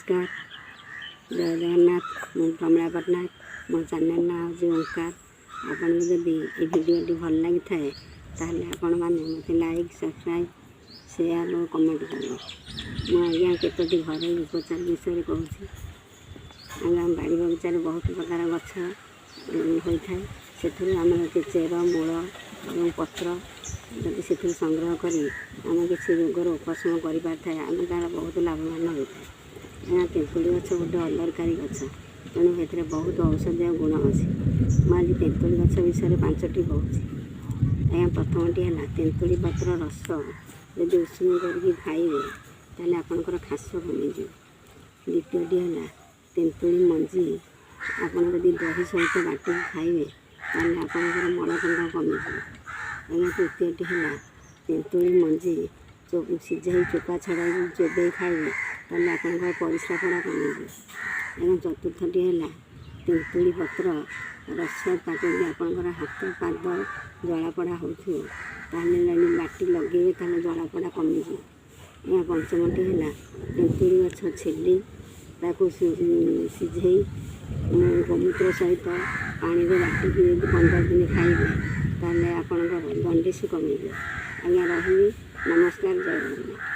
नमस्कार जय जगन्नाथ मु प्रमिला पट्टनायक मो चैनल ना हूँ ओंकार आपन जदि ये वीडियो भल लगी थाए ताहले आपण माने मते लाइक सब्सक्राइब शेयर और कमेंट करें। मुझे केतोटी घर उपचार विषय कहूँ आम बाड़ी बगीचार बहुत प्रकार गछ होता है से आम चेर मूल और पत्र जदि से संग्रह करी आम किसी रोगर उपशम कर पारे आम तार बहुत लाभवान होता है। यहाँ तेंतुली गछ गोटे अलरकारी गछ तेणु से बहुत औषधीय गुण अच्छी मुझे तेंतुली गछ विषय 5टी कहूँ। आज्ञा प्रथमटी है तेंतुली पत्र रस जदि उषुम करके खाइबे ताले आपनकर खास कमिज। द्वितीयटी है तेंतुली मंजी आपन जदि दही सहित बाटिक खाइबे ताले आपनकर मलकंठ कमिज। आज्ञा तृतीयटी है तेंतुली मंजी सिझाई चोपा छड़ा चोबे खाइबे ताले आपनकर परिस्रा पड़ा कमिज। आज्ञा चतुर्थटी है तेंतुली पत्र रस ताको आपनकर हाथ पाद जलापड़ा होथो बाटी लगे ताले जलापड़ा कमिज। आज्ञा पंचमटी है तेंतुली गछ छेली ताको सिझाई गोमूत्र सहित पानी बाटिक 15 दिन खाइबे ताले आपनकर जंडिस कमिज। आज्ञा रही नमस्कार जय जगन्नाथ।